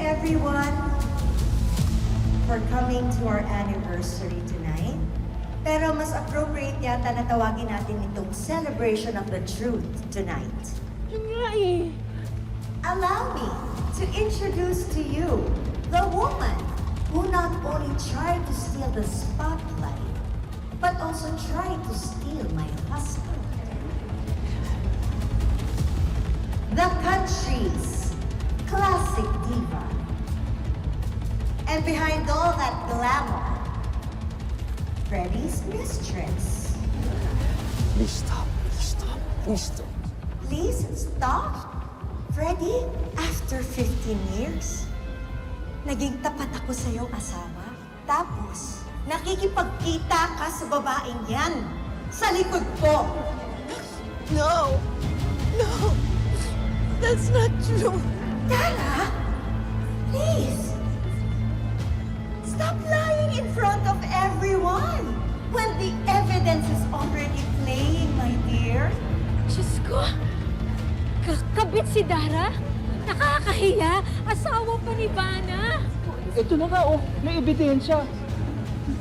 everyone for coming to our anniversary tonight. Pero mas appropriate yata na tawagin natin itong celebration of the truth tonight. Yun nga eh. Allow me to introduce to you the woman who not only tried to steal the spotlight, but also tried to steal my husband. The country's classic diva. And behind all that glamour, Freddie's mistress. Please stop. Please stop. Please stop. Please stop. Freddie, after 15 years, naging tapat ako sa iyong asawa. Tapos, nakikipagkita ka sa babaeng yan. Sa likod ko. No! No! That's not true. Tara, please. Stop lying in front of everyone when the evidence is already playing, my dear. Diyos ko! Kakabit si Dara? Nakakahiya! Asawa pa ni Vanna! Ito na nga, oh. May ebidensya.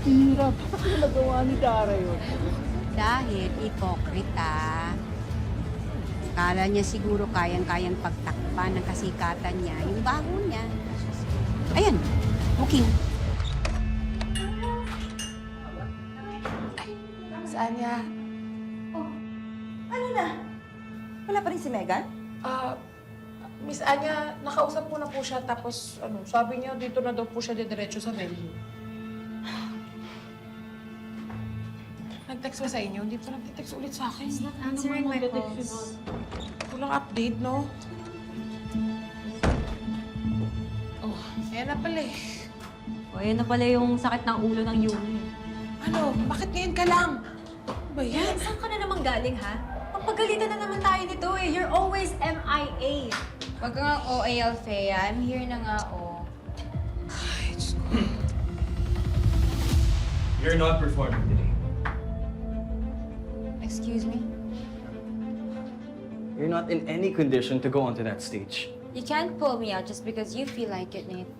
Hirap. Ano nagawa ni Dara yun? Dahil ipokrita. Kala niya siguro kayang-kayang pagtakpan ng kasikatan niya, yung bago niya. Ayan, booking. Saan niya? Ano na? Wala pa rin si Megan? Miss Anya, nakausap ko na po siya tapos sabi niya dito na daw po siya didiretso sa venue. Nag-text ba sa inyo? Hindi pa nag-text ulit sa akin. He's not answering my calls. Walang update, no? Oh, ayan na pala eh. O, yan na pala yung sakit ng ulo ng Yumi. Ano? Bakit ngayon ka lang? Ano ba yan? Saan ka na naman galing, ha? Papagalitan na naman tayo nito eh. You're always MIA. Wag kang OA, Althea. I'm here na nga, oh. Ay, Diyos ko. You're not performing today. Excuse me? You're not in any condition to go onto that stage. You can't pull me out just because you feel like it, Nate.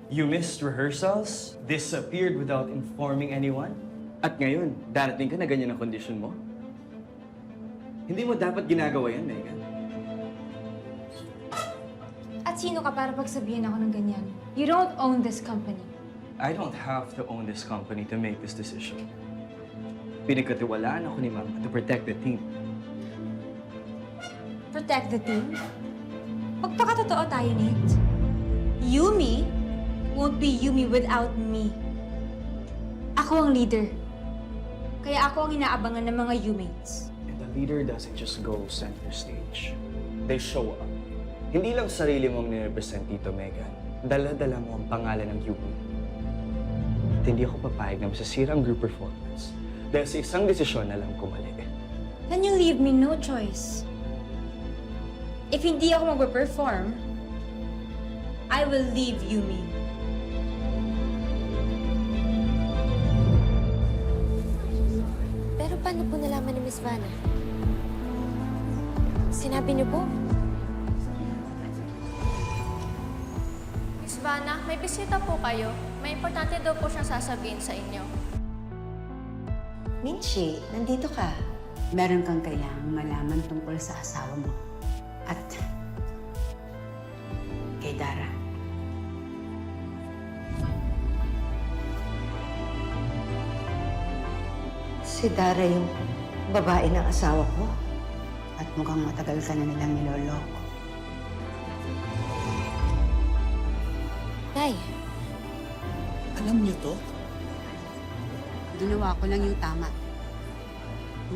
You missed rehearsals, disappeared without informing anyone, at ngayon, darating ka na ganyan ang kondisyon mo? Hindi mo dapat ginagawa yan, Megan. At sino ka para pagsabihin ako ng ganyan? You don't own this company. I don't have to own this company to make this decision. Pinagkatiwalaan ako ni Ma'am to protect the team. Protect the team? Magpakatotoo tayo, Nate. Yumi won't be Yumi without me. Ako ang leader. Kaya ako ang inaabangan ng mga Yumates. And the leader doesn't just go center stage. They show up. Hindi lang sarili mong nirepresent dito, Megan. Dala-dala mo ang pangalan ng Yumi. At hindi ako papayag na masasira ang group performance dahil sa isang desisyon na lang kumali. Then you leave me no choice. If hindi ako mag-perform, I will leave Yumi. Pero paano po nalaman ni Miss Vanna? Sinabi niyo po? Miss Vanna, may bisita po kayo. May importante daw po siyang sasabihin sa inyo. Minchi, nandito ka. Meron kang kailangang malaman tungkol sa asawa mo. At kay Dara. Si Dara yung babae ng asawa ko. At mukhang matagal ka na nilang niloloko. Nay, Alam niyo to? Ginawa ko lang yung tama.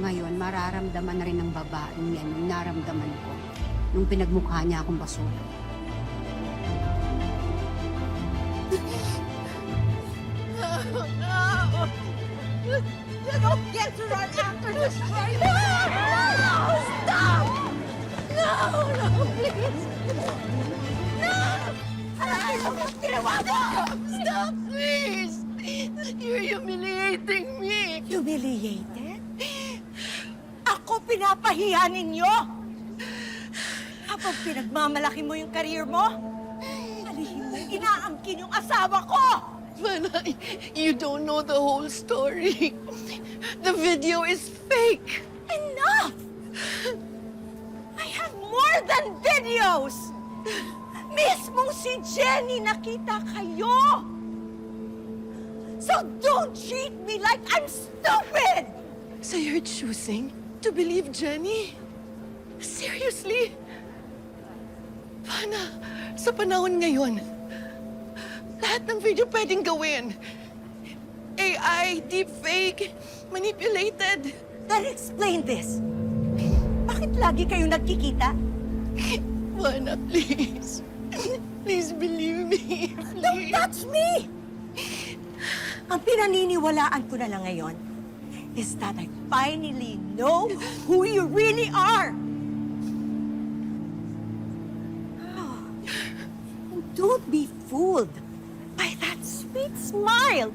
Ngayon, mararamdaman na rin ng babaeng yan yung naramdaman ko nung pinagmukha niya akong basura. No! You don't get to run after this right now! No! Stop! No! No, please! No! Ano ba ginawa mo? Stop, please! You're humiliating me! Humiliated? Ako pinapahiya ninyo? Habang pinagmamalaki mo yung career mo? Alihin mo mong inaangkin yung asawa ko! Vanna, you don't know the whole story. The video is fake. Enough! I have more than videos! Mismong si Jenny nakita kayo! So don't treat me like I'm stupid! So you're choosing to believe Jenny? Seriously? Vanna, sa panahon ngayon, lahat ng video pwedeng gawin. AI, deepfake, manipulated. Then explain this. Bakit lagi kayo nagkikita? Vanna, please. Please believe me. Don't Please. touch me! Ang pinaniniwalaan ko na lang ngayon is that I finally know who you really are! And don't be fooled by that sweet smile!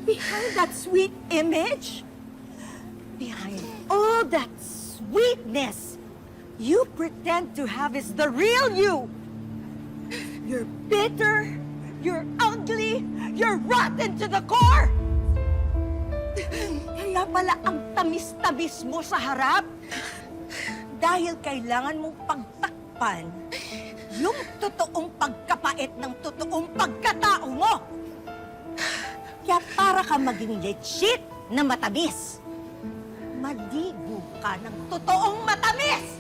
Behind that sweet image, behind all that sweetness you pretend to have is the real you! You're bitter, you're ugly, you're rotten to the core! Kaya pala ang tamis-tamis mo sa harap dahil kailangan mong pagtakpan yung totoong pagkapait ng totoong pagkatao mo. Kaya para ka maging legit na matamis, maligo ka ng totoong matamis!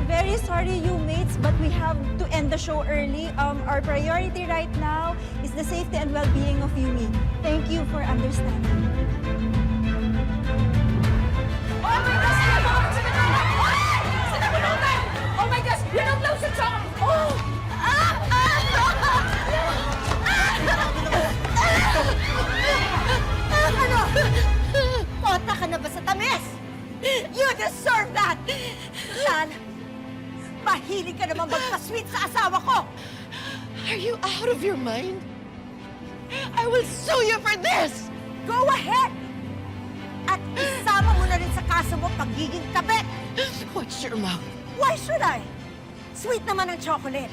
Very sorry, you mates, but we have to end the show early. Our priority right now is the safety and well-being of Yumi. Thank you for understanding. Oh my gosh! Sinabunutan! Oh my gosh! Binuglaw si Chong! Oh! Ano? Kota ka na ba sa tamis? You deserve that! San, mahilig ka naman magpa-sweet sa asawa ko! Are you out of your mind? I will sue you for this! Go ahead! At isama mo na rin sa kaso mo pagiging kabit! Watch your mouth. Why should I? Sweet naman ang chocolate.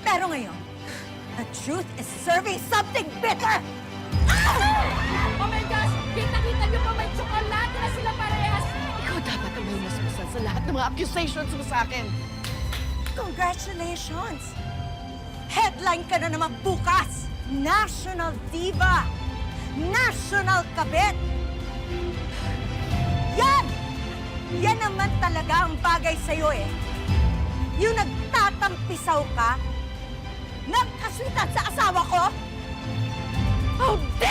Pero ngayon, the truth is serving something bitter! Oh my gosh! Kita-kita niyo pa may tsokolate na sila parehas! Ikaw dapat ang may masmasan sa lahat ng mga accusations mo sa akin. Congratulations! Headline ka na naman bukas! National Diva! National Kabit! Yan! Yan naman talaga ang bagay sa'yo eh. Yung nagtatampisaw ka, nagkaswitan sa asawa ko? How dare